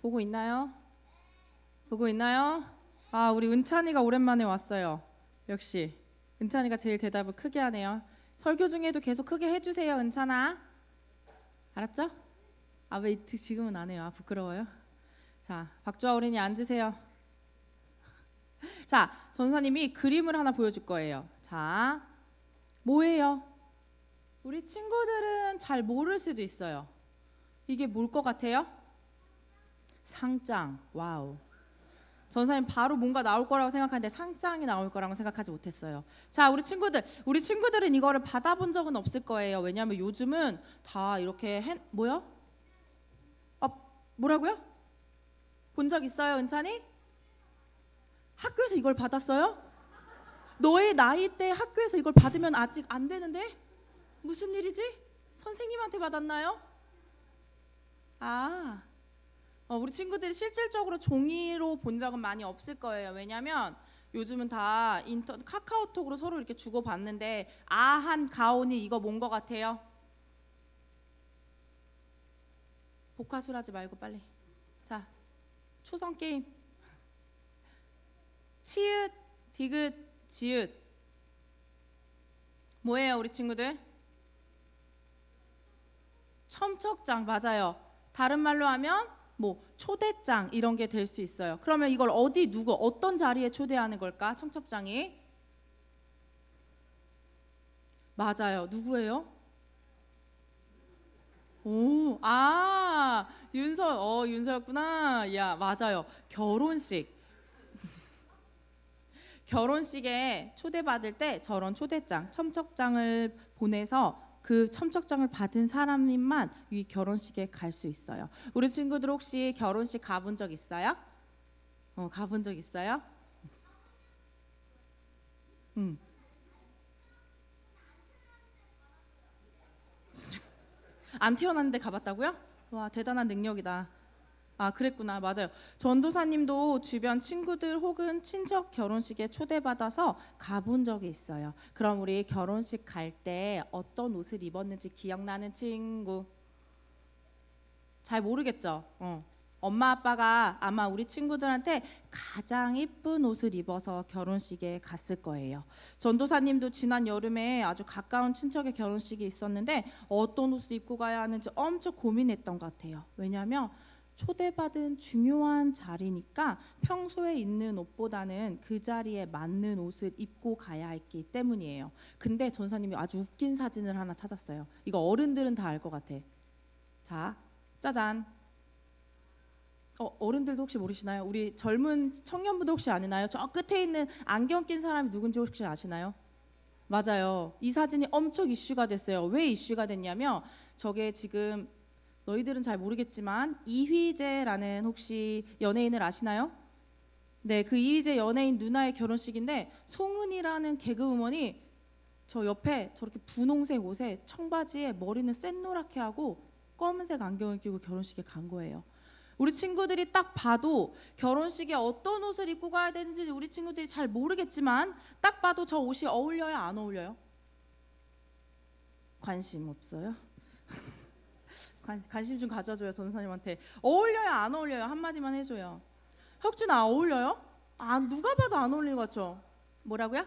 보고 있나요? 보고 있나요? 아, 우리 은찬이가 오랜만에 왔어요. 역시 은찬이가 제일 대답을 크게 하네요. 설교 중에도 계속 크게 해주세요, 은찬아. 알았죠? 아, 왜 지금은 안 해요? 아, 부끄러워요? 자, 박주아 어린이 앉으세요. 자, 전사님이 그림을 하나 보여줄 거예요. 자, 뭐예요? 우리 친구들은 잘 모를 수도 있어요. 이게 뭘 것 같아요? 상장. 와우. 전사님 바로 뭔가 나올 거라고 생각하는데 상장이 나올 거라고 생각하지 못했어요. 자, 우리 친구들은 이거를 받아본 적은 없을 거예요. 왜냐하면 요즘은 다 이렇게 뭐요? 뭐라고요? 본 적 있어요, 은찬이? 학교에서 이걸 받았어요? 너의 나이 때 학교에서 이걸 받으면 아직 안 되는데? 무슨 일이지? 선생님한테 받았나요? 아, 우리 친구들이 실질적으로 종이로 본 적은 많이 없을 거예요. 왜냐하면 요즘은 다 카카오톡으로 서로 이렇게 주고받는데 아한 가온이 이거 뭔 거 같아요? 복화술하지 말고 빨리. 자, 초성 게임. 치읓, 디귿, 지읒. 뭐예요, 우리 친구들? 첨척장 맞아요. 다른 말로 하면 뭐 초대장 이런 게 될 수 있어요. 그러면 이걸 누구 어떤 자리에 초대하는 걸까? 청첩장이 맞아요. 누구예요? 오, 아, 윤서였구나. 야, 맞아요. 결혼식에 초대받을 때 저런 초대장, 첨척장을 보내서 그 첨척장을 받은 사람만 이 결혼식에 갈 수 있어요. 우리 친구들 혹시 결혼식 가본 적 있어요? 가본 적 있어요? 음. 안 태어났는데 가봤다고요? 와, 대단한 능력이다. 아, 그랬구나. 맞아요. 전도사님도 주변 친구들 혹은 친척 결혼식에 초대받아서 가본 적이 있어요. 그럼 우리 결혼식 갈 때 어떤 옷을 입었는지 기억나는 친구? 잘 모르겠죠? 엄마 아빠가 아마 우리 친구들한테 가장 이쁜 옷을 입어서 결혼식에 갔을 거예요. 전도사님도 지난 여름에 아주 가까운 친척의 결혼식이 있었는데 어떤 옷을 입고 가야 하는지 엄청 고민했던 것 같아요. 왜냐하면 초대받은 중요한 자리니까 평소에 입는 옷보다는 그 자리에 맞는 옷을 입고 가야 했기 때문이에요. 근데 전사님이 아주 웃긴 사진을 하나 찾았어요. 이거 어른들은 다 알 것 같아. 자, 짜잔. 어른들도 혹시 모르시나요? 우리 젊은 청년분들 혹시 아시나요? 저 끝에 있는 안경 낀 사람이 누군지 혹시 아시나요? 맞아요. 이 사진이 엄청 이슈가 됐어요. 왜 이슈가 됐냐면 저게 지금 너희들은 잘 모르겠지만 이휘재라는 혹시 연예인을 아시나요? 네, 그 이휘재 연예인 누나의 결혼식인데 송은이라는 개그우먼이 저 옆에 저렇게 분홍색 옷에 청바지에 머리는 샛노랗게 하고 검은색 안경을 끼고 결혼식에 간 거예요. 우리 친구들이 딱 봐도 결혼식에 어떤 옷을 입고 가야 되는지 우리 친구들이 잘 모르겠지만 딱 봐도 저 옷이 어울려요, 안 어울려요? 관심 없어요? 관심 좀 가져줘요, 전사님한테. 어울려요, 안 어울려요? 한마디만 해줘요. 혁준아, 어울려요? 아, 누가 봐도 안 어울리는 것 같죠? 뭐라고요?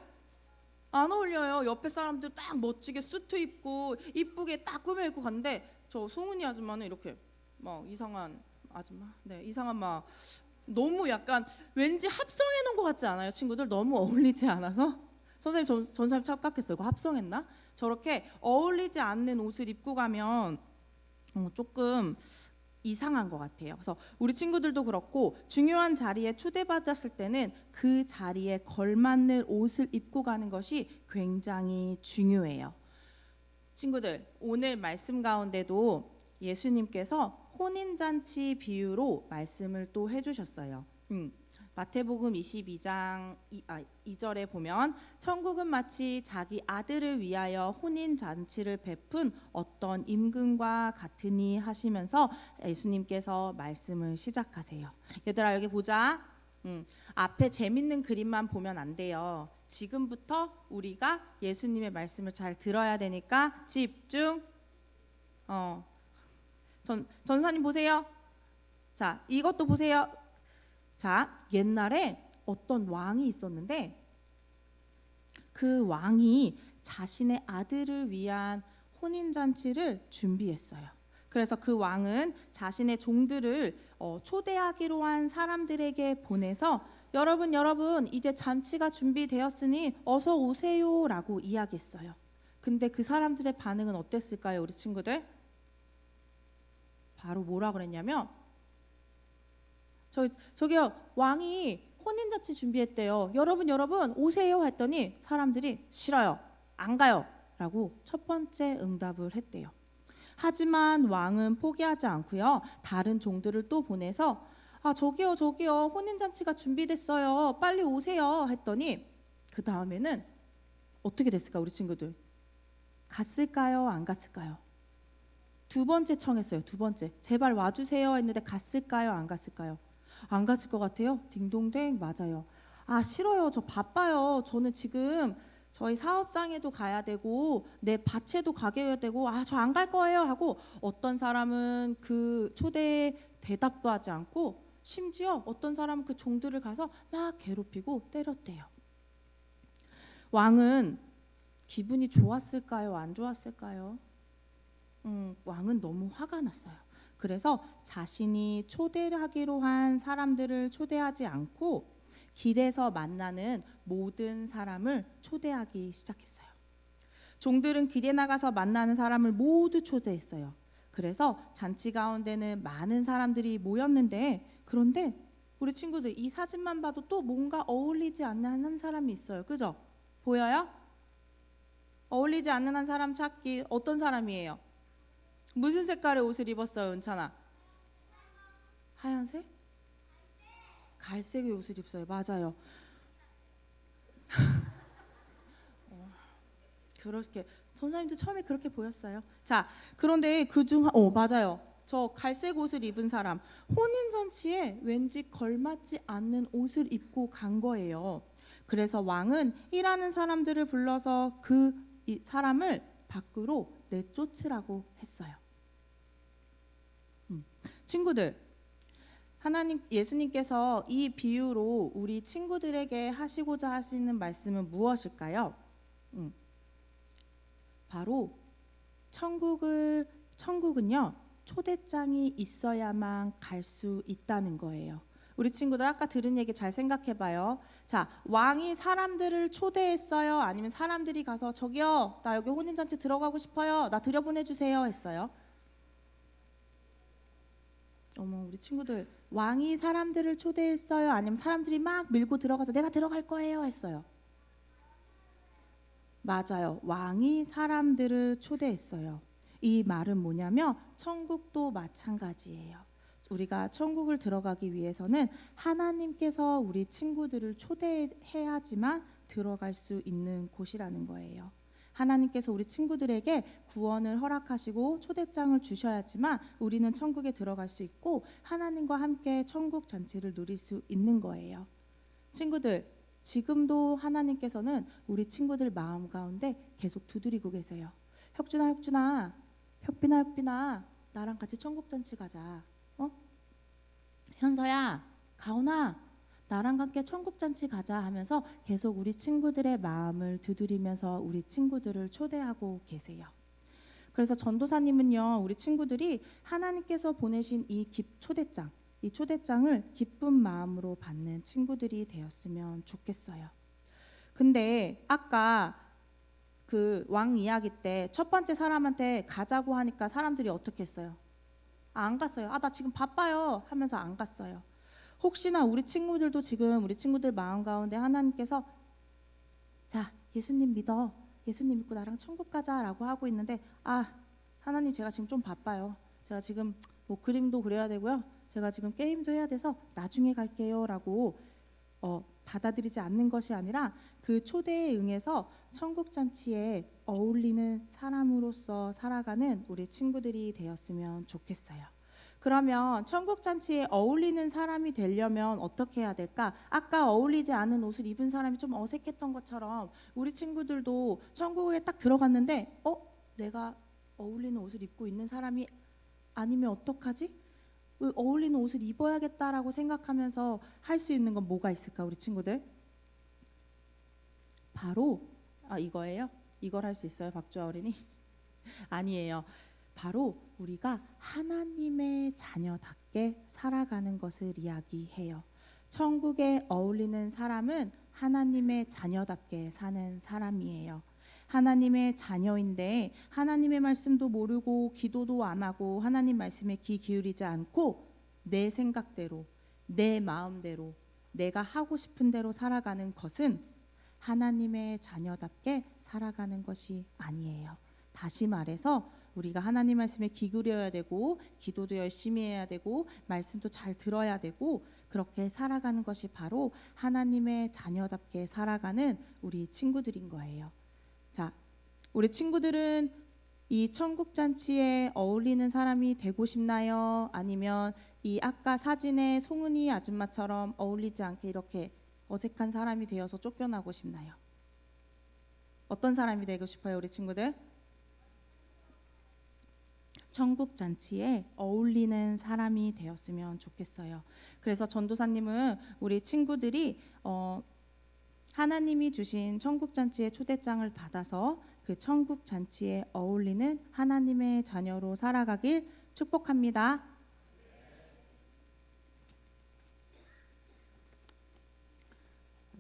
안 어울려요. 옆에 사람들 딱 멋지게 수트 입고 이쁘게 딱 꾸며 입고 갔는데 저 송은이 아줌마는 이렇게 막 이상한 아줌마, 네, 이상한 막 너무 약간 왠지 합성해 놓은 것 같지 않아요? 친구들 너무 어울리지 않아서 선생님 전사님 착각했어요. 이거 합성했나? 저렇게 어울리지 않는 옷을 입고 가면 조금 이상한 것 같아요. 그래서 우리 친구들도 그렇고 중요한 자리에 초대받았을 때는 그 자리에 걸맞는 옷을 입고 가는 것이 굉장히 중요해요. 친구들, 오늘 말씀 가운데도 예수님께서 혼인잔치 비유로 말씀을 또 해주셨어요. 마태복음 22장 2절에 보면 천국은 마치 자기 아들을 위하여 혼인잔치를 베푼 어떤 임금과 같으니 하시면서 예수님께서 말씀을 시작하세요. 얘들아 여기 보자. 앞에 재밌는 그림만 보면 안 돼요. 지금부터 우리가 예수님의 말씀을 잘 들어야 되니까 집중. 전사님 보세요. 자, 이것도 보세요. 자, 옛날에 어떤 왕이 있었는데 그 왕이 자신의 아들을 위한 혼인잔치를 준비했어요. 그래서 그 왕은 자신의 종들을 초대하기로 한 사람들에게 보내서 여러분 이제 잔치가 준비되었으니 어서 오세요라고 이야기했어요. 근데 그 사람들의 반응은 어땠을까요, 우리 친구들? 바로 뭐라 그랬냐면 저기요, 왕이 혼인잔치 준비했대요. 여러분 오세요 했더니 사람들이 싫어요, 안 가요 라고 첫 번째 응답을 했대요. 하지만 왕은 포기하지 않고요, 다른 종들을 또 보내서 저기요 혼인잔치가 준비됐어요, 빨리 오세요 했더니 그 다음에는 어떻게 됐을까, 우리 친구들? 갔을까요, 안 갔을까요? 두 번째 청했어요. 두 번째, 제발 와주세요 했는데 갔을까요, 안 갔을까요? 안 갔을 것 같아요. 딩동댕, 맞아요. 싫어요, 저 바빠요, 저는 지금 저희 사업장에도 가야 되고 내 밭에도 가게 되고 저 안 갈 거예요 하고 어떤 사람은 그 초대에 대답도 하지 않고 심지어 어떤 사람은 그 종들을 가서 막 괴롭히고 때렸대요. 왕은 기분이 좋았을까요, 안 좋았을까요? 왕은 너무 화가 났어요. 그래서 자신이 초대를 하기로 한 사람들을 초대하지 않고 길에서 만나는 모든 사람을 초대하기 시작했어요. 종들은 길에 나가서 만나는 사람을 모두 초대했어요. 그래서 잔치 가운데는 많은 사람들이 모였는데, 그런데 우리 친구들 이 사진만 봐도 또 뭔가 어울리지 않는 한 사람이 있어요. 그죠? 보여요? 어울리지 않는 한 사람 찾기. 어떤 사람이에요? 무슨 색깔의 옷을 입었어요, 은찬아? 하얀색? 갈색의 옷을 입어요. 맞아요. 그렇게 선생님도 처음에 그렇게 보였어요. 자, 그런데 그중 맞아요. 저 갈색 옷을 입은 사람, 혼인 잔치에 왠지 걸맞지 않는 옷을 입고 간 거예요. 그래서 왕은 일하는 사람들을 불러서 이 사람을 밖으로 내쫓으라고 했어요. 친구들, 하나님, 예수님께서 이 비유로 우리 친구들에게 하시고자 하시는 말씀은 무엇일까요? 바로 천국은요, 초대장이 있어야만 갈 수 있다는 거예요. 우리 친구들 아까 들은 얘기 잘 생각해봐요. 자, 왕이 사람들을 초대했어요, 아니면 사람들이 가서 저기요, 나 여기 혼인잔치 들어가고 싶어요, 나 들여보내주세요 했어요? 우리 친구들, 왕이 사람들을 초대했어요, 아니면 사람들이 막 밀고 들어가서 내가 들어갈 거예요 했어요? 맞아요. 왕이 사람들을 초대했어요. 이 말은 뭐냐면 천국도 마찬가지예요. 우리가 천국을 들어가기 위해서는 하나님께서 우리 친구들을 초대해야지만 들어갈 수 있는 곳이라는 거예요. 하나님께서 우리 친구들에게 구원을 허락하시고 초대장을 주셔야지만 우리는 천국에 들어갈 수 있고 하나님과 함께 천국 잔치를 누릴 수 있는 거예요. 친구들, 지금도 하나님께서는 우리 친구들 마음 가운데 계속 두드리고 계세요. 혁준아, 혁빈아, 나랑 같이 천국 잔치 가자. 현서야, 가온아, 나랑 함께 천국 잔치 가자 하면서 계속 우리 친구들의 마음을 두드리면서 우리 친구들을 초대하고 계세요. 그래서 전도사님은요, 우리 친구들이 하나님께서 보내신 이 초대장을 기쁜 마음으로 받는 친구들이 되었으면 좋겠어요. 근데 아까 그 왕 이야기 때 첫 번째 사람한테 가자고 하니까 사람들이 어떻게 했어요? 안 갔어요. 나 지금 바빠요 하면서 안 갔어요. 혹시나 우리 친구들도 지금 우리 친구들 마음 가운데 하나님께서 자, 예수님 믿고 나랑 천국 가자라고 하고 있는데 하나님, 제가 지금 좀 바빠요. 제가 지금 뭐 그림도 그려야 되고요, 제가 지금 게임도 해야 돼서 나중에 갈게요 라고 받아들이지 않는 것이 아니라 그 초대에 응해서 천국 잔치에 어울리는 사람으로서 살아가는 우리 친구들이 되었으면 좋겠어요. 그러면 천국 잔치에 어울리는 사람이 되려면 어떻게 해야 될까? 아까 어울리지 않은 옷을 입은 사람이 좀 어색했던 것처럼 우리 친구들도 천국에 딱 들어갔는데 내가 어울리는 옷을 입고 있는 사람이 아니면 어떡하지? 어울리는 옷을 입어야겠다라고 생각하면서 할 수 있는 건 뭐가 있을까, 우리 친구들? 바로 이거예요. 이걸 할 수 있어요, 박주아 어린이? 아니에요. 바로 우리가 하나님의 자녀답게 살아가는 것을 이야기해요. 천국에 어울리는 사람은 하나님의 자녀답게 사는 사람이에요. 하나님의 자녀인데 하나님의 말씀도 모르고 기도도 안 하고 하나님 말씀에 귀 기울이지 않고 내 생각대로, 내 마음대로, 내가 하고 싶은 대로 살아가는 것은 하나님의 자녀답게 살아가는 것이 아니에요. 다시 말해서 우리가 하나님 말씀에 귀 기울여야 되고 기도도 열심히 해야 되고 말씀도 잘 들어야 되고 그렇게 살아가는 것이 바로 하나님의 자녀답게 살아가는 우리 친구들인 거예요. 자, 우리 친구들은 이 천국 잔치에 어울리는 사람이 되고 싶나요? 아니면 이 아까 사진의 송은이 아줌마처럼 어울리지 않게 이렇게 어색한 사람이 되어서 쫓겨나고 싶나요? 어떤 사람이 되고 싶어요, 우리 친구들? 천국 잔치에 어울리는 사람이 되었으면 좋겠어요. 그래서 전도사님은 우리 친구들이 하나님이 주신 천국 잔치의 초대장을 받아서 그 천국 잔치에 어울리는 하나님의 자녀로 살아가길 축복합니다.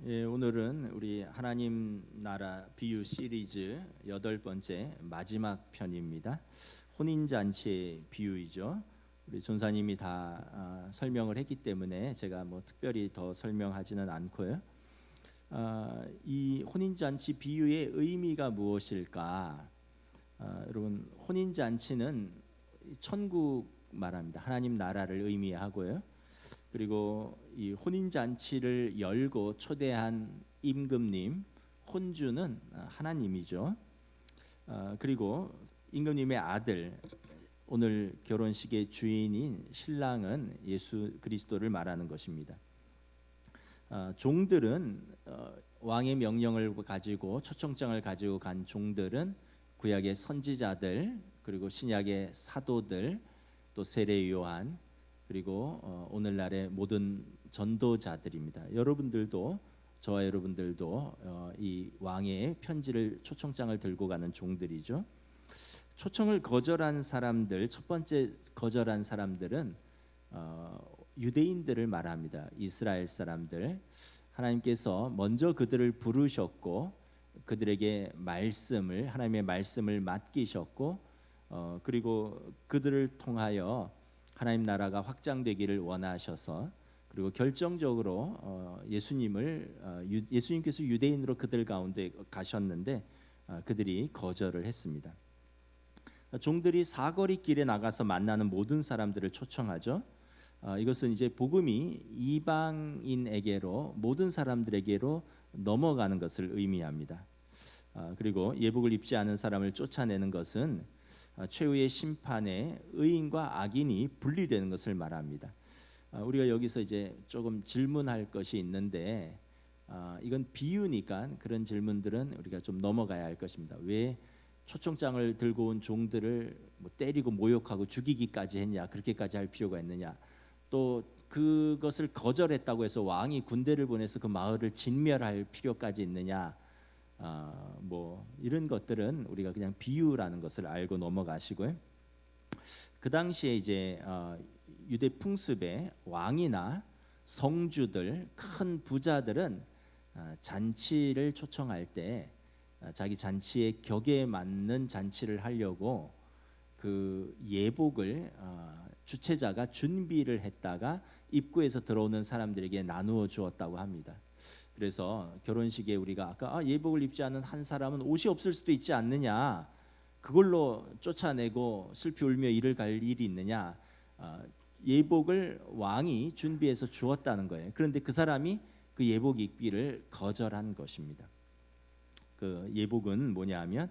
예, 오늘은 우리 하나님 나라 비유 시리즈 8번째 마지막 편입니다. 혼인잔치의 비유이죠. 우리 전사님이 다 설명을 했기 때문에 제가 뭐 특별히 더 설명하지는 않고요. 이 혼인잔치 비유의 의미가 무엇일까? 여러분, 혼인잔치는 천국 말합니다. 하나님 나라를 의미하고요. 그리고 이 혼인잔치를 열고 초대한 임금님, 혼주는 하나님이죠. 그리고 임금님의 아들, 오늘 결혼식의 주인인 신랑은 예수 그리스도를 말하는 것입니다. 종들은 왕의 명령을 가지고 초청장을 가지고 간 종들은 구약의 선지자들, 그리고 신약의 사도들, 또 세례 요한, 그리고 오늘날의 모든 전도자들입니다. 여러분들도, 저와 여러분들도 이 왕의 편지를, 초청장을 들고 가는 종들이죠. 초청을 거절한 사람들, 첫 번째 거절한 사람들은 유대인들을 말합니다. 이스라엘 사람들. 하나님께서 먼저 그들을 부르셨고 그들에게 말씀을, 하나님의 말씀을 맡기셨고 그리고 그들을 통하여 하나님 나라가 확장되기를 원하셔서, 그리고 결정적으로 예수님께서 유대인으로 그들 가운데 가셨는데 그들이 거절을 했습니다. 종들이 사거리 길에 나가서 만나는 모든 사람들을 초청하죠. 이것은 이제 복음이 이방인에게로, 모든 사람들에게로 넘어가는 것을 의미합니다. 그리고 예복을 입지 않은 사람을 쫓아내는 것은 최후의 심판에 의인과 악인이 분리되는 것을 말합니다. 우리가 여기서 이제 조금 질문할 것이 있는데, 이건 비유니까 그런 질문들은 우리가 좀 넘어가야 할 것입니다. 왜 초청장을 들고 온 종들을 뭐 때리고 모욕하고 죽이기까지 했냐, 그렇게까지 할 필요가 있느냐, 또 그것을 거절했다고 해서 왕이 군대를 보내서 그 마을을 진멸할 필요까지 있느냐, 뭐 이런 것들은 우리가 그냥 비유라는 것을 알고 넘어가시고요. 그 당시에 이제 유대 풍습에 왕이나 성주들, 큰 부자들은 잔치를 초청할 때 자기 잔치의 격에 맞는 잔치를 하려고 그 예복을 주최자가 준비를 했다가 입구에서 들어오는 사람들에게 나누어 주었다고 합니다. 그래서 결혼식에 우리가 아까 예복을 입지 않은 한 사람은 옷이 없을 수도 있지 않느냐, 그걸로 쫓아내고 슬피 울며 이를 갈 일이 있느냐, 예복을 왕이 준비해서 주었다는 거예요. 그런데 그 사람이 그 예복 입기를 거절한 것입니다. 그 예복은 뭐냐하면,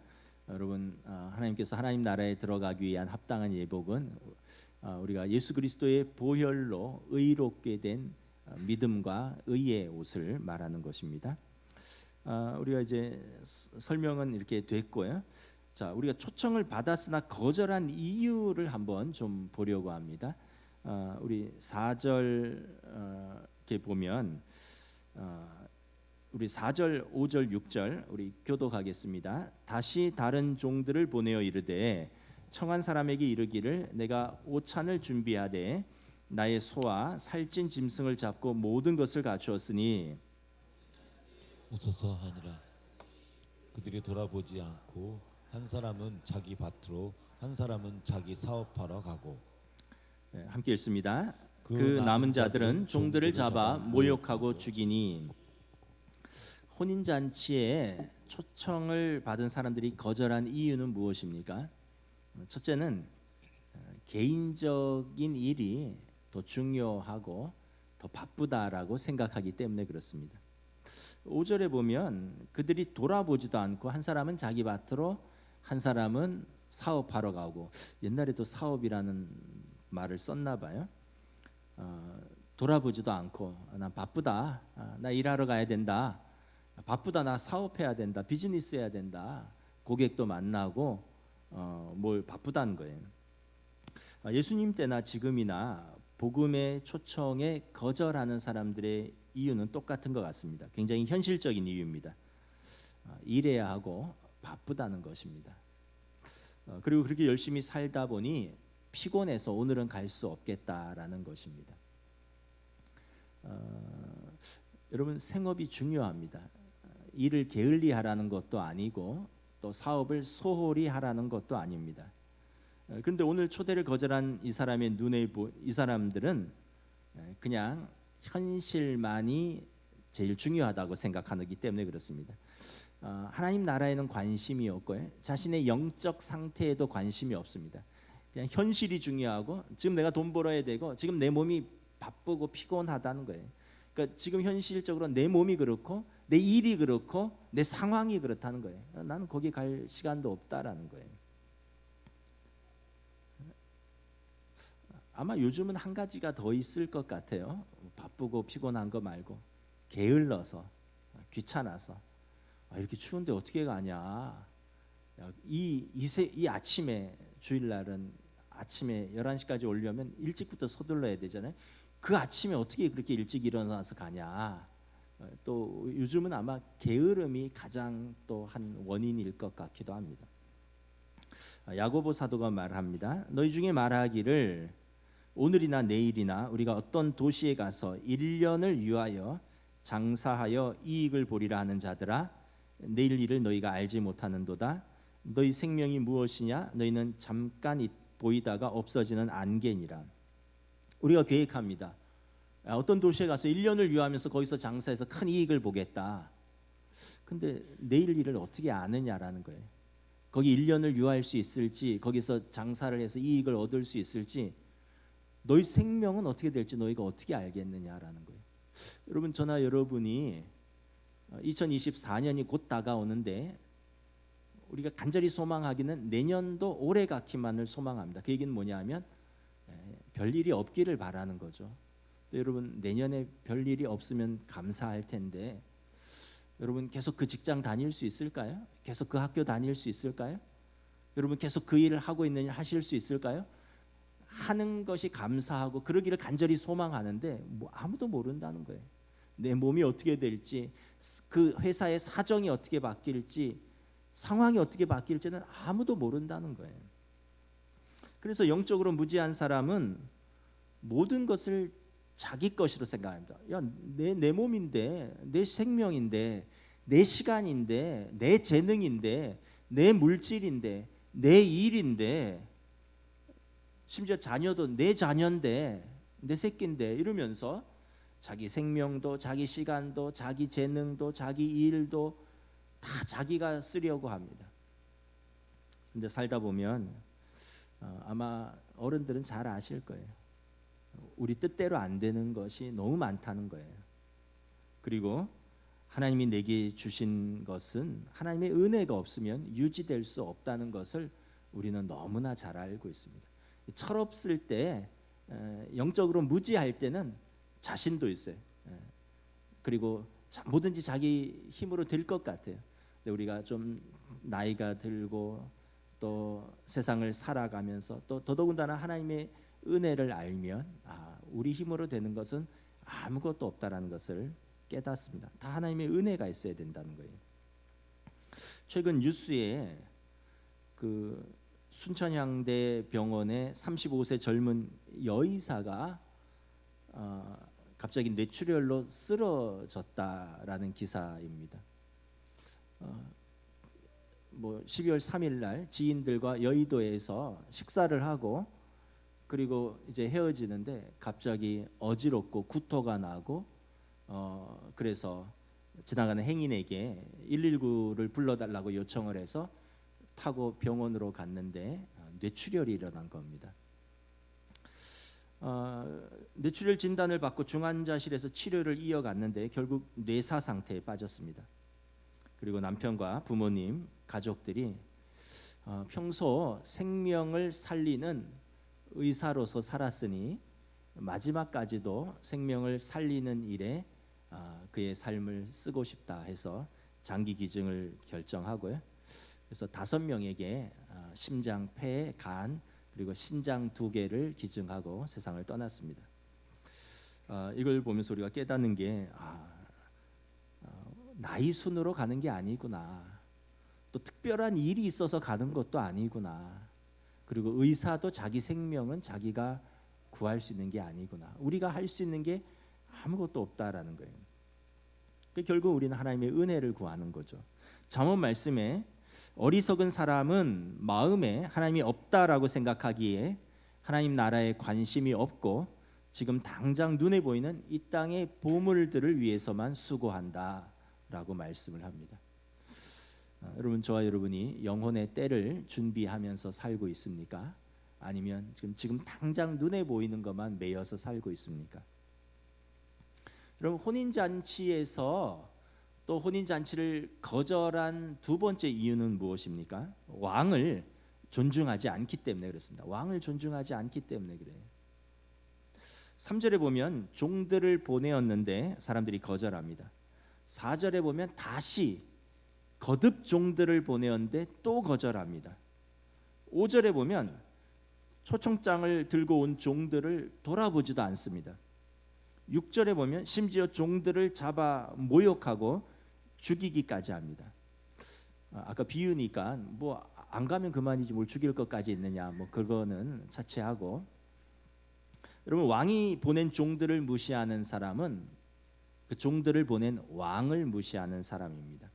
여러분, 하나님께서 하나님 나라에 들어가기 위한 합당한 예복은 우리가 예수 그리스도의 보혈로 의롭게 된 믿음과 의의 옷을 말하는 것입니다. 우리가 이제 설명은 이렇게 됐고요. 자, 우리가 초청을 받았으나 거절한 이유를 한번 좀 보려고 합니다. 우리 4절 이렇게 보면 우리 4절, 5절, 6절 우리 교독하겠습니다. 다시 다른 종들을 보내어 이르되 청한 사람에게 이르기를 내가 오찬을 준비하되 나의 소와 살찐 짐승을 잡고 모든 것을 갖추었으니 웃어서 하니라. 그들이 돌아보지 않고 한 사람은 자기 밭으로 한 사람은 자기 사업하러 가고. 함께 읽습니다. 그 남은 자들은 종들을 잡아 모욕하고 죽이니. 혼인잔치에 초청을 받은 사람들이 거절한 이유는 무엇입니까? 첫째는 개인적인 일이 더 중요하고 더 바쁘다라고 생각하기 때문에 그렇습니다. 5절에 보면 그들이 돌아보지도 않고 한 사람은 자기 밭으로 한 사람은 사업하러 가고, 옛날에도 사업이라는 말을 썼나 봐요. 돌아보지도 않고 난 바쁘다, 나 일하러 가야 된다, 바쁘다, 나 사업해야 된다, 비즈니스 해야 된다, 고객도 만나고 뭘 바쁘다는 거예요. 예수님 때나 지금이나 복음의 초청에 거절하는 사람들의 이유는 똑같은 것 같습니다. 굉장히 현실적인 이유입니다. 일해야 하고 바쁘다는 것입니다. 그리고 그렇게 열심히 살다 보니 피곤해서 오늘은 갈 수 없겠다라는 것입니다. 여러분, 생업이 중요합니다. 일을 게을리 하라는 것도 아니고 또 사업을 소홀히 하라는 것도 아닙니다. 그런데 오늘 초대를 거절한 이 사람들은 그냥 현실만이 제일 중요하다고 생각하기 때문에 그렇습니다. 하나님 나라에는 관심이 없고 자신의 영적 상태에도 관심이 없습니다. 그냥 현실이 중요하고 지금 내가 돈 벌어야 되고 지금 내 몸이 바쁘고 피곤하다는 거예요. 그러니까 지금 현실적으로 내 몸이 그렇고 내 일이 그렇고 내 상황이 그렇다는 거예요. 나는 거기 갈 시간도 없다라는 거예요. 아마 요즘은 한 가지가 더 있을 것 같아요. 바쁘고 피곤한 거 말고 게을러서, 귀찮아서, 이렇게 추운데 어떻게 가냐, 이 아침에, 주일날은 아침에 11시까지 오려면 일찍부터 서둘러야 되잖아요. 그 아침에 어떻게 그렇게 일찍 일어나서 가냐. 또 요즘은 아마 게으름이 가장 또 한 원인일 것 같기도 합니다. 야고보 사도가 말합니다. 너희 중에 말하기를 오늘이나 내일이나 우리가 어떤 도시에 가서 1년을 유하여 장사하여 이익을 보리라 하는 자들아, 내일 일을 너희가 알지 못하는도다. 너희 생명이 무엇이냐? 너희는 잠깐 보이다가 없어지는 안개니라. 우리가 계획합니다. 어떤 도시에 가서 1년을 유하면서 거기서 장사해서 큰 이익을 보겠다. 근데 내일 일을 어떻게 아느냐라는 거예요. 거기 1년을 유할 수 있을지, 거기서 장사를 해서 이익을 얻을 수 있을지, 너희 생명은 어떻게 될지 너희가 어떻게 알겠느냐라는 거예요. 여러분, 저나 여러분이 2024년이 곧 다가오는데 우리가 간절히 소망하기는 내년도 올해 같기만을 소망합니다. 그 얘기는 뭐냐면 별일이 없기를 바라는 거죠. 또 여러분, 내년에 별일이 없으면 감사할 텐데 여러분 계속 그 직장 다닐 수 있을까요? 계속 그 학교 다닐 수 있을까요? 여러분 계속 그 일을 하실 수 있을까요? 하는 것이 감사하고 그러기를 간절히 소망하는데 아무도 모른다는 거예요. 내 몸이 어떻게 될지, 그 회사의 사정이 어떻게 바뀔지, 상황이 어떻게 바뀔지는 아무도 모른다는 거예요. 그래서 영적으로 무지한 사람은 모든 것을 자기 것으로 생각합니다. 내 몸인데, 내 생명인데, 내 시간인데, 내 재능인데, 내 물질인데, 내 일인데, 심지어 자녀도 내 자녀인데, 내 새끼인데 이러면서 자기 생명도, 자기 시간도, 자기 재능도, 자기 일도 다 자기가 쓰려고 합니다. 근데 살다 보면 아마 어른들은 잘 아실 거예요. 우리 뜻대로 안 되는 것이 너무 많다는 거예요. 그리고 하나님이 내게 주신 것은 하나님의 은혜가 없으면 유지될 수 없다는 것을 우리는 너무나 잘 알고 있습니다. 철없을 때, 영적으로 무지할 때는 자신도 있어요. 그리고 뭐든지 자기 힘으로 될 것 같아요. 근데 우리가 좀 나이가 들고 또 세상을 살아가면서 또 더더군다나 하나님의 은혜를 알면 우리 힘으로 되는 것은 아무것도 없다라는 것을 깨닫습니다. 다 하나님의 은혜가 있어야 된다는 거예요. 최근 뉴스에 그 순천향대 병원의 35세 젊은 여의사가 갑자기 뇌출혈로 쓰러졌다라는 기사입니다. 뭐 12월 3일 날 지인들과 여의도에서 식사를 하고 그리고 이제 헤어지는데 갑자기 어지럽고 구토가 나고 그래서 지나가는 행인에게 119를 불러달라고 요청을 해서 타고 병원으로 갔는데 뇌출혈이 일어난 겁니다. 뇌출혈 진단을 받고 중환자실에서 치료를 이어갔는데 결국 뇌사 상태에 빠졌습니다. 그리고 남편과 부모님, 가족들이 평소 생명을 살리는 의사로서 살았으니 마지막까지도 생명을 살리는 일에 그의 삶을 쓰고 싶다 해서 장기 기증을 결정하고요. 그래서 5명에게 심장, 폐, 간 그리고 신장 2개를 기증하고 세상을 떠났습니다. 이걸 보면서 우리가 깨닫는 게 나이 순으로 가는 게 아니구나. 또 특별한 일이 있어서 가는 것도 아니구나. 그리고 의사도 자기 생명은 자기가 구할 수 있는 게 아니구나. 우리가 할 수 있는 게 아무것도 없다라는 거예요. 결국 우리는 하나님의 은혜를 구하는 거죠. 잠언 말씀에 어리석은 사람은 마음에 하나님이 없다라고 생각하기에 하나님 나라에 관심이 없고 지금 당장 눈에 보이는 이 땅의 보물들을 위해서만 수고한다라고 말씀을 합니다. 여러분, 저와 여러분이 영혼의 때를 준비하면서 살고 있습니까? 아니면 지금 당장 눈에 보이는 것만 매여서 살고 있습니까? 여러분, 혼인잔치에서 또 혼인잔치를 거절한 두 번째 이유는 무엇입니까? 왕을 존중하지 않기 때문에 그렇습니다. 왕을 존중하지 않기 때문에 그래요. 3절에 보면 종들을 보내었는데 사람들이 거절합니다. 4절에 보면 다시 거듭 종들을 보내었는데 또 거절합니다. 5절에 보면 초청장을 들고 온 종들을 돌아보지도 않습니다. 6절에 보면 심지어 종들을 잡아 모욕하고 죽이기까지 합니다. 아까 비유니까 뭐 안 가면 그만이지 뭘 죽일 것까지 있느냐, 뭐 그거는 차치하고, 여러분, 왕이 보낸 종들을 무시하는 사람은 그 종들을 보낸 왕을 무시하는 사람입니다.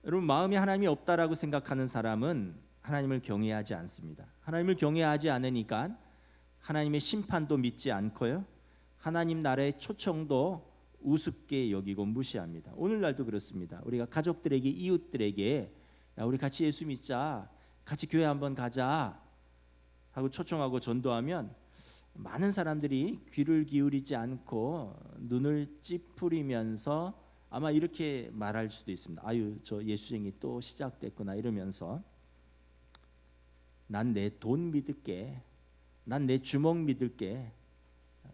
여러분, 마음에 하나님이 없다라고 생각하는 사람은 하나님을 경외하지 않습니다. 하나님을 경외하지 않으니까 하나님의 심판도 믿지 않고요, 하나님 나라의 초청도 우습게 여기고 무시합니다. 오늘날도 그렇습니다. 우리가 가족들에게, 이웃들에게 야, 우리 같이 예수 믿자, 같이 교회 한번 가자 하고 초청하고 전도하면 많은 사람들이 귀를 기울이지 않고 눈을 찌푸리면서 아마 이렇게 말할 수도 있습니다. 아유, 저 예수쟁이 또 시작됐구나 이러면서 난 내 돈 믿을게, 난 내 주먹 믿을게,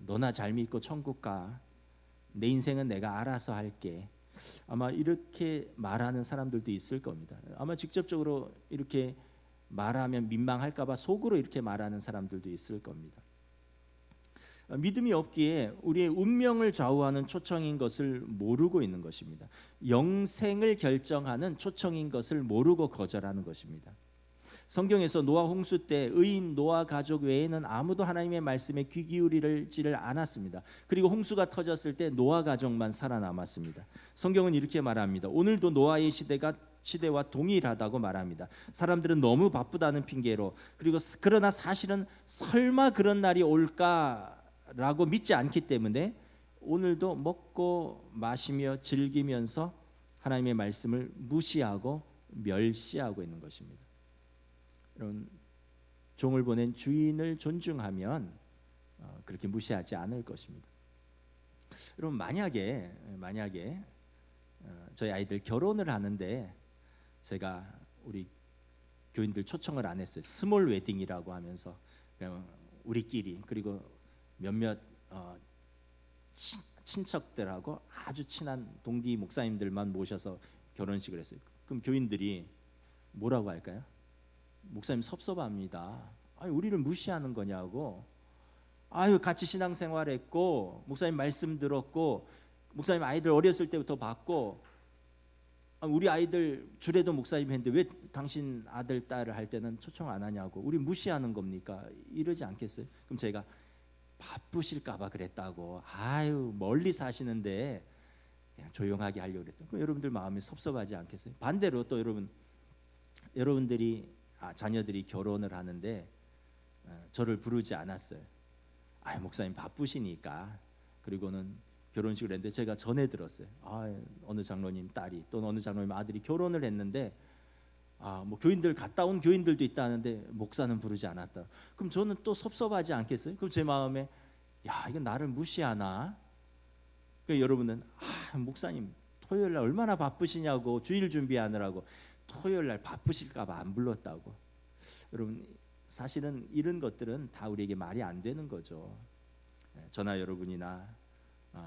너나 잘 믿고 천국 가, 내 인생은 내가 알아서 할게. 아마 이렇게 말하는 사람들도 있을 겁니다. 아마 직접적으로 이렇게 말하면 민망할까 봐 속으로 이렇게 말하는 사람들도 있을 겁니다. 믿음이 없기에 우리의 운명을 좌우하는 초청인 것을 모르고 있는 것입니다. 영생을 결정하는 초청인 것을 모르고 거절하는 것입니다. 성경에서 노아 홍수 때 의인 노아 가족 외에는 아무도 하나님의 말씀에 귀 기울이지를 않았습니다. 그리고 홍수가 터졌을 때 노아 가족만 살아남았습니다. 성경은 이렇게 말합니다. 오늘도 노아의 시대와 동일하다고 말합니다. 사람들은 너무 바쁘다는 핑계로, 그리고 그러나 사실은 설마 그런 날이 올까라고 믿지 않기 때문에 오늘도 먹고 마시며 즐기면서 하나님의 말씀을 무시하고 멸시하고 있는 것입니다. 여러분, 종을 보낸 주인을 존중하면 그렇게 무시하지 않을 것입니다. 여러분, 만약에 저희 아이들 결혼을 하는데 제가 우리 교인들 초청을 안 했어요. 스몰 웨딩이라고 하면서 그냥 우리끼리 그리고 몇몇 친척들하고 아주 친한 동기 목사님들만 모셔서 결혼식을 했어요. 그럼 교인들이 뭐라고 할까요? 목사님 섭섭합니다. 아니, 우리를 무시하는 거냐고. 아유, 같이 신앙생활했고 목사님 말씀 들었고 목사님 아이들 어렸을 때부터 봤고 우리 아이들 주례도 목사님 했는데 왜 당신 아들 딸을 할 때는 초청 안 하냐고. 우리 무시하는 겁니까? 이러지 않겠어요? 그럼 제가 바쁘실까 봐 그랬다고. 아유, 멀리 사시는데 그냥 조용하게 하려고 그랬다. 그럼 여러분들 마음이 섭섭하지 않겠어요? 반대로 또 여러분들이 자녀들이 결혼을 하는데 저를 부르지 않았어요. 아, 목사님 바쁘시니까. 그리고는 결혼식을 했는데 제가 전해 들었어요. 어느 장로님 딸이 또 어느 장로님 아들이 결혼을 했는데 뭐 교인들 갔다 온 교인들도 있다는데 목사는 부르지 않았다. 그럼 저는 또 섭섭하지 않겠어요? 그럼 제 마음에 야, 이건 나를 무시하나? 그러니까 여러분은 목사님 토요일 날 얼마나 바쁘시냐고, 주일 준비하느라고 토요일 날 바쁘실까 봐 안 불렀다고. 여러분, 사실은 이런 것들은 다 우리에게 말이 안 되는 거죠. 저나 여러분이나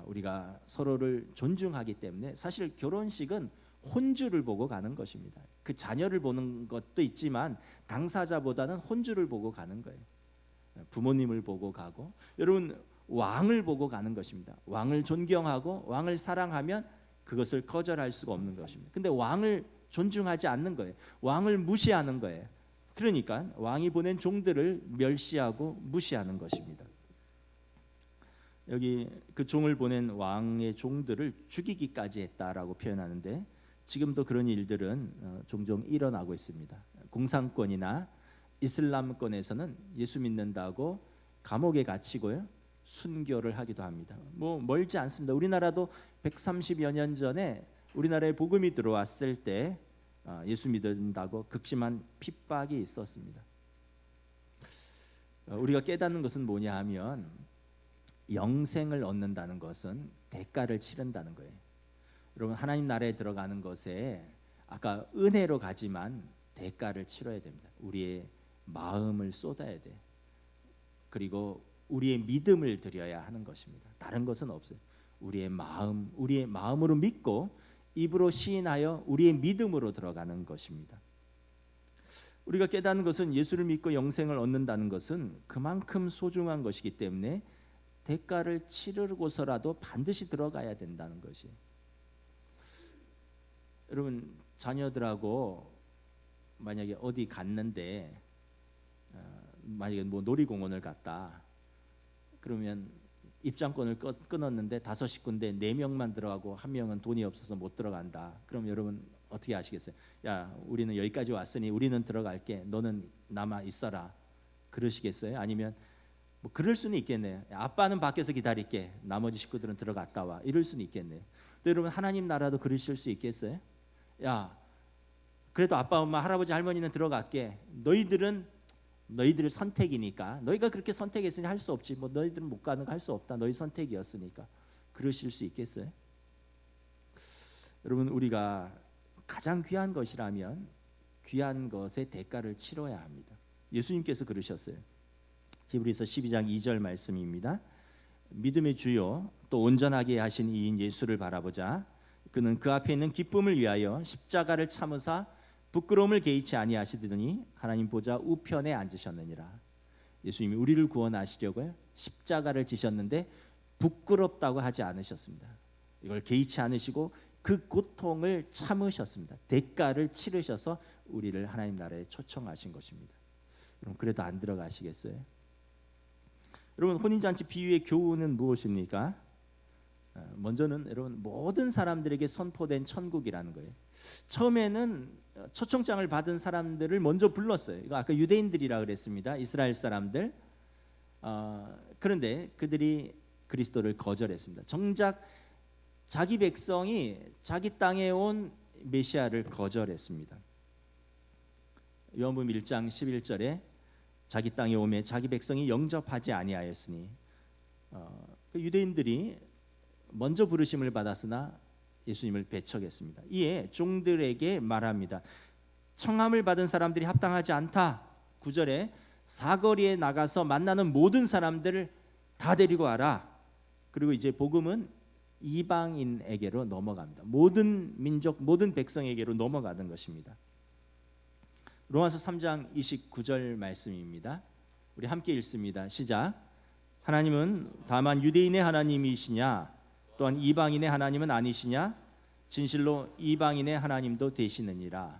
우리가 서로를 존중하기 때문에 사실 결혼식은 혼주를 보고 가는 것입니다. 그 자녀를 보는 것도 있지만 당사자보다는 혼주를 보고 가는 거예요. 부모님을 보고 가고, 여러분 왕을 보고 가는 것입니다. 왕을 존경하고 왕을 사랑하면 그것을 거절할 수가 없는 것입니다. 근데 왕을 존중하지 않는 거예요. 왕을 무시하는 거예요. 그러니까 왕이 보낸 종들을 멸시하고 무시하는 것입니다. 여기 그 종을 보낸 왕의 종들을 죽이기까지 했다라고 표현하는데 지금도 그런 일들은 종종 일어나고 있습니다. 공산권이나 이슬람권에서는 예수 믿는다고 감옥에 갇히고요, 순교를 하기도 합니다. 뭐 멀지 않습니다. 우리나라도 130여 년 전에 우리나라에 복음이 들어왔을 때 예수 믿는다고 극심한 핍박이 있었습니다. 우리가 깨닫는 것은 뭐냐 하면 영생을 얻는다는 것은 대가를 치른다는 거예요. 여러분, 하나님 나라에 들어가는 것에 아까 은혜로 가지만 대가를 치러야 됩니다. 우리의 마음을 쏟아야 돼. 그리고 우리의 믿음을 드려야 하는 것입니다. 다른 것은 없어요. 우리의 마음으로 믿고 입으로 시인하여 우리의 믿음으로 들어가는 것입니다. 우리가 깨닫는 것은 예수를 믿고 영생을 얻는다는 것은 그만큼 소중한 것이기 때문에 대가를 치르고서라도 반드시 들어가야 된다는 것이. 여러분, 자녀들하고 만약에 어디 갔는데 만약에 뭐 놀이공원을 갔다 그러면 입장권을 끊었는데 5식구인데 4명만 들어가고 1명은 돈이 없어서 못 들어간다. 그럼 여러분 어떻게 하시겠어요? 야, 우리는 여기까지 왔으니 우리는 들어갈게. 너는 남아 있어라. 그러시겠어요? 아니면 뭐 그럴 수는 있겠네요. 야, 아빠는 밖에서 기다릴게. 나머지 식구들은 들어갔다 와. 이럴 수는 있겠네요. 근데 여러분, 하나님 나라도 그러실 수 있겠어요? 야, 그래도 아빠, 엄마, 할아버지, 할머니는 들어갈게. 너희들의 선택이니까. 너희가 그렇게 선택했으니 할 수 없지. 뭐 너희들은 못 가는 거 할 수 없다. 너희 선택이었으니까. 그러실 수 있겠어요? 여러분, 우리가 가장 귀한 것이라면 귀한 것의 대가를 치러야 합니다. 예수님께서 그러셨어요. 히브리서 12장 2절 말씀입니다. 믿음의 주요 또 온전하게 하신 이인 예수를 바라보자. 그는 그 앞에 있는 기쁨을 위하여 십자가를 참으사 부끄러움을 개의치 아니하시더니 하나님 보좌 우편에 앉으셨느니라. 예수님이 우리를 구원하시려고요, 십자가를 지셨는데 부끄럽다고 하지 않으셨습니다. 이걸 개의치 않으시고 그 고통을 참으셨습니다. 대가를 치르셔서 우리를 하나님 나라에 초청하신 것입니다. 여러분, 그래도 안 들어가시겠어요? 여러분, 혼인잔치 비유의 교훈은 무엇입니까? 먼저는 여러분, 모든 사람들에게 선포된 천국이라는 거예요. 처음에는 초청장을 받은 사람들을 먼저 불렀어요. 이거 아까 유대인들이라 그랬습니다. 이스라엘 사람들. 그런데 그들이 그리스도를 거절했습니다. 정작 자기 백성이 자기 땅에 온 메시아를 거절했습니다. 요한복음 1장 11절에 자기 땅에 오매 자기 백성이 영접하지 아니하였으니, 유대인들이 먼저 부르심을 받았으나 예수님을 배척했습니다. 이에 종들에게 말합니다. 청함을 받은 사람들이 합당하지 않다. 9절에 사거리에 나가서 만나는 모든 사람들을 다 데리고 와라. 그리고 이제 복음은 이방인에게로 넘어갑니다. 모든 민족, 모든 백성에게로 넘어가는 것입니다. 로마서 3장 29절 말씀입니다. 우리 함께 읽습니다. 시작. 하나님은 다만 유대인의 하나님이시냐? 또한 이방인의 하나님은 아니시냐? 진실로 이방인의 하나님도 되시느니라.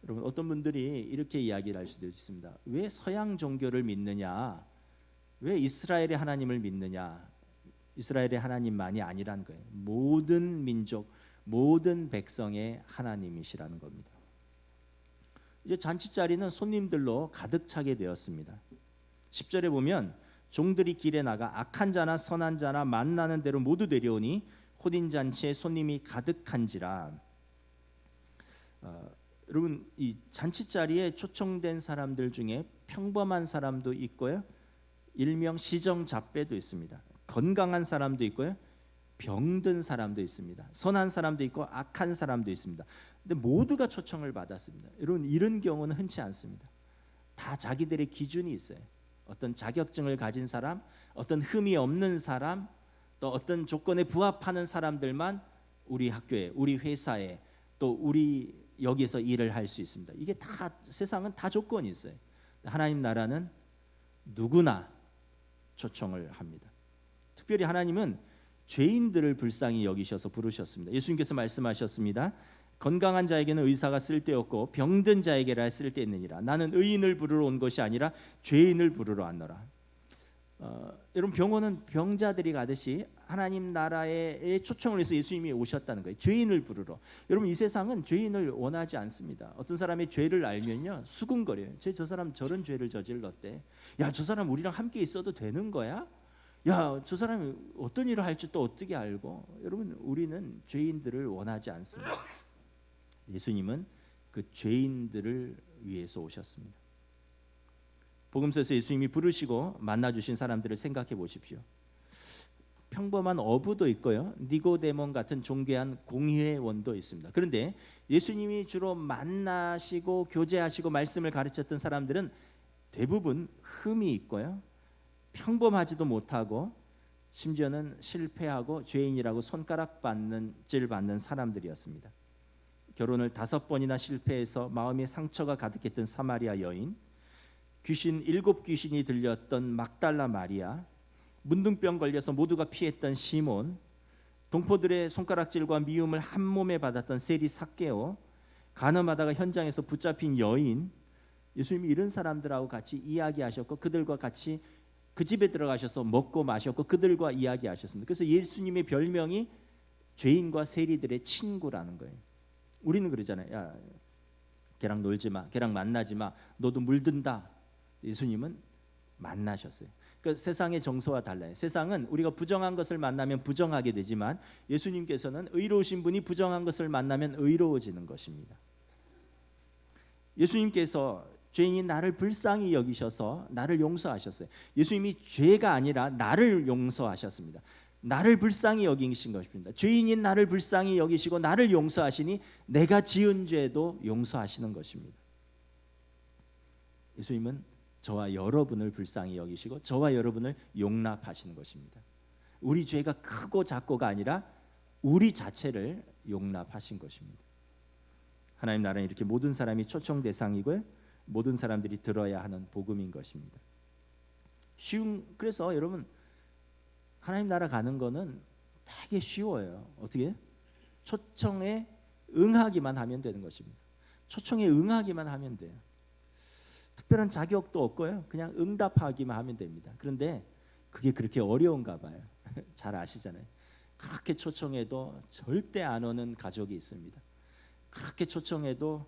여러분, 어떤 분들이 이렇게 이야기를 할 수도 있습니다. 왜 서양 종교를 믿느냐? 왜 이스라엘의 하나님을 믿느냐? 이스라엘의 하나님만이 아니란 거예요. 모든 민족, 모든 백성의 하나님이시라는 겁니다. 이제 잔치자리는 손님들로 가득 차게 되었습니다. 10절에 보면 종들이 길에 나가 악한 자나 선한 자나 만나는 대로 모두 내려오니 혼인 잔치에 손님이 가득한지라. 여러분, 이 잔치자리에 초청된 사람들 중에 평범한 사람도 있고요, 일명 시정잡배도 있습니다. 건강한 사람도 있고요, 병든 사람도 있습니다. 선한 사람도 있고 악한 사람도 있습니다. 근데 모두가 초청을 받았습니다. 여러분, 이런 경우는 흔치 않습니다. 다 자기들의 기준이 있어요. 어떤 자격증을 가진 사람, 어떤 흠이 없는 사람, 또 어떤 조건에 부합하는 사람들만 우리 학교에, 우리 회사에, 또 우리 여기서 일을 할 수 있습니다. 이게 다, 세상은 다 조건이 있어요. 하나님 나라는 누구나 초청을 합니다. 특별히 하나님은 죄인들을 불쌍히 여기셔서 부르셨습니다. 예수님께서 말씀하셨습니다. 건강한 자에게는 의사가 쓸데없고 병든 자에게라 쓸데있느니라. 나는 의인을 부르러 온 것이 아니라 죄인을 부르러 왔노라. 여러분, 병원은 병자들이 가듯이 하나님 나라에 초청을 해서 예수님이 오셨다는 거예요. 죄인을 부르러. 여러분, 이 세상은 죄인을 원하지 않습니다. 어떤 사람의 죄를 알면요, 수군거려요. 저 사람 저런 죄를 저질렀대. 야, 저 사람 우리랑 함께 있어도 되는 거야? 야, 저 사람이 어떤 일을 할지 또 어떻게 알고? 여러분, 우리는 죄인들을 원하지 않습니다. 예수님은 그 죄인들을 위해서 오셨습니다. 복음서에서 예수님이 부르시고 만나주신 사람들을 생각해 보십시오. 평범한 어부도 있고요, 니고데몬 같은 존귀한 공회원도 있습니다. 그런데 예수님이 주로 만나시고 교제하시고 말씀을 가르쳤던 사람들은 대부분 흠이 있고요, 평범하지도 못하고 심지어는 실패하고 죄인이라고 손가락 질 받는 사람들이었습니다. 결혼을 5번이나 실패해서 마음에 상처가 가득했던 사마리아 여인, 7귀신이 들렸던 막달라 마리아, 문둥병 걸려서 모두가 피했던 시몬, 동포들의 손가락질과 미움을 한 몸에 받았던 세리 삭개오, 간음하다가 현장에서 붙잡힌 여인, 예수님이 이런 사람들하고 같이 이야기하셨고 그들과 같이 그 집에 들어가셔서 먹고 마셨고 그들과 이야기하셨습니다. 그래서 예수님의 별명이 죄인과 세리들의 친구라는 거예요. 우리는 그러잖아요. 야, 걔랑 놀지 마, 걔랑 만나지 마, 너도 물든다. 예수님은 만나셨어요. 그러니까 세상의 정서와 달라요. 세상은 우리가 부정한 것을 만나면 부정하게 되지만 예수님께서는 의로우신 분이 부정한 것을 만나면 의로워지는 것입니다. 예수님께서 죄인인 나를 불쌍히 여기셔서 나를 용서하셨어요. 예수님이 죄가 아니라 나를 용서하셨습니다. 나를 불쌍히 여기신 것입니다. 죄인인 나를 불쌍히 여기시고 나를 용서하시니 내가 지은 죄도 용서하시는 것입니다. 예수님은 저와 여러분을 불쌍히 여기시고 저와 여러분을 용납하시는 것입니다. 우리 죄가 크고 작고가 아니라 우리 자체를 용납하신 것입니다. 하나님 나라는 이렇게 모든 사람이 초청 대상이고요, 모든 사람들이 들어야 하는 복음인 것입니다. 그래서 여러분, 하나님 나라 가는 거는 되게 쉬워요. 어떻게? 초청에 응하기만 하면 되는 것입니다. 초청에 응하기만 하면 돼요. 특별한 자격도 없고요, 그냥 응답하기만 하면 됩니다. 그런데 그게 그렇게 어려운가 봐요. 잘 아시잖아요. 그렇게 초청해도 절대 안 오는 가족이 있습니다. 그렇게 초청해도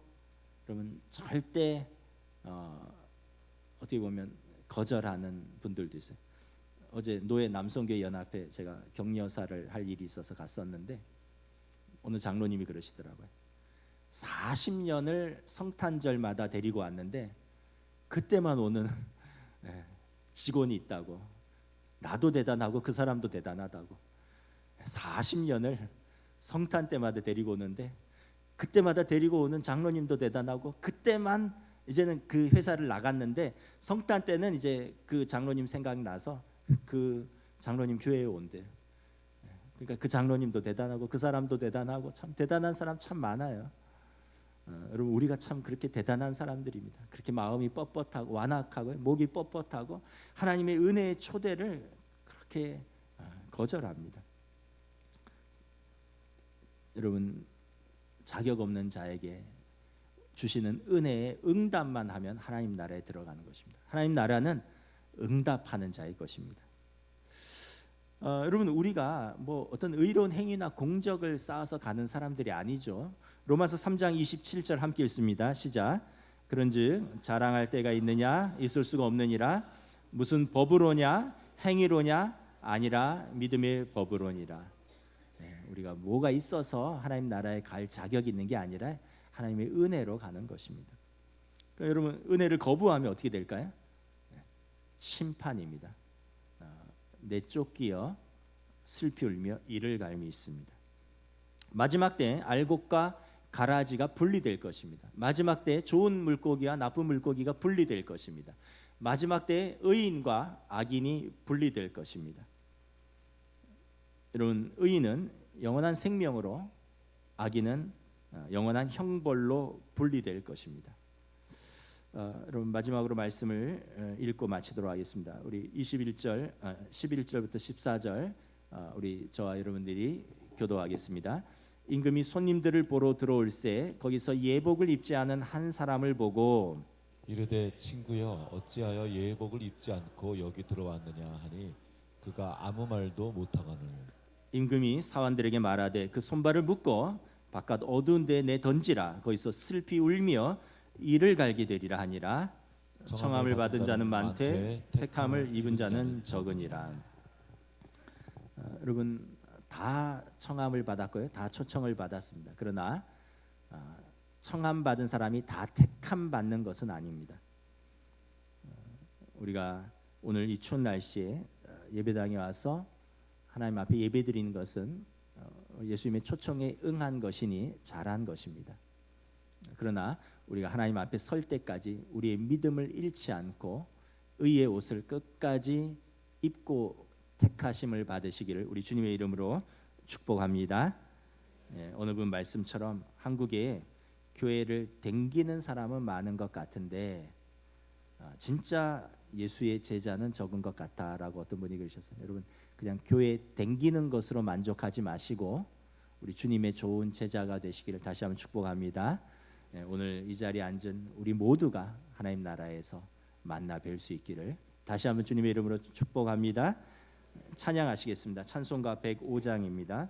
그러면 절대 어떻게 보면 거절하는 분들도 있어요. 어제 노예 남성교회 연합회 제가 격려사를 할 일이 있어서 갔었는데 어느 장로님이 그러시더라고요. 40년을 성탄절마다 데리고 왔는데 그때만 오는 직원이 있다고. 나도 대단하고 그 사람도 대단하다고. 40년을 성탄 때마다 데리고 오는데 그때마다 데리고 오는 장로님도 대단하고, 그때만 이제는 그 회사를 나갔는데 성탄 때는 이제 그 장로님 생각나서 그 장로님 교회에 온대요. 그러니까 그 장로님도 대단하고 그 사람도 대단하고 참 대단한 사람 참 많아요. 여러분 우리가 참 그렇게 대단한 사람들입니다. 그렇게 마음이 뻣뻣하고 완악하고 목이 뻣뻣하고 하나님의 은혜의 초대를 그렇게 거절합니다. 여러분 자격 없는 자에게 주시는 은혜에 응답만 하면 하나님 나라에 들어가는 것입니다. 하나님 나라는 응답하는 자의 것입니다. 여러분 우리가 뭐 어떤 의로운 행위나 공적을 쌓아서 가는 사람들이 아니죠. 로마서 3장 27절 함께 읽습니다. 시작. 그런즉 자랑할 때가 있느냐 있을 수가 없느니라. 무슨 법으로냐 행위로냐 아니라 믿음의 법으로니라. 우리가 뭐가 있어서 하나님 나라에 갈 자격이 있는 게 아니라 하나님의 은혜로 가는 것입니다. 그러니까 여러분 은혜를 거부하면 어떻게 될까요? 심판입니다. 내쫓기어 슬피 울며 이를 갈미 있습니다. 마지막 때 알곡과 가라지가 분리될 것입니다. 마지막 때 좋은 물고기와 나쁜 물고기가 분리될 것입니다. 마지막 때 의인과 악인이 분리될 것입니다. 여러분 의인은 영원한 생명으로 악인은 영원한 형벌로 분리될 것입니다. 여러분 마지막으로 말씀을 읽고 마치도록 하겠습니다. 우리 11절, 11절부터 14절 우리 저와 여러분들이 교도하겠습니다. 임금이 손님들을 보러 들어올새 거기서 예복을 입지 않은 한 사람을 보고 이르되 친구여 어찌하여 예복을 입지 않고 여기 들어왔느냐 하니 그가 아무 말도 못하거늘. 임금이 사환들에게 말하되 그 손발을 묶고 바깥 어두운 데에 내 던지라. 거기서 슬피 울며 이를 갈게 되리라 하니라. 청함을 받은 자는 많되 택함을 입은 자는 적으니라. 여러분 다 청함을 받았고요, 다 초청을 받았습니다. 그러나 청함 받은 사람이 다 택함 받는 것은 아닙니다. 우리가 오늘 이 추운 날씨에 예배당에 와서 하나님 앞에 예배드리는 것은 예수님의 초청에 응한 것이니 잘한 것입니다. 그러나 우리가 하나님 앞에 설 때까지 우리의 믿음을 잃지 않고 의의 옷을 끝까지 입고 택하심을 받으시기를 우리 주님의 이름으로 축복합니다. 어느 분 말씀처럼 한국에 교회를 댕기는 사람은 많은 것 같은데 진짜 예수의 제자는 적은 것 같다라고 어떤 분이 그러셨어요. 여러분 그냥 교회 댕기는 것으로 만족하지 마시고 우리 주님의 좋은 제자가 되시기를 다시 한번 축복합니다. 오늘 이 자리에 앉은 우리 모두가 하나님 나라에서 만나 뵐 수 있기를 다시 한번 주님의 이름으로 축복합니다. 찬양하시겠습니다. 찬송가 105장입니다.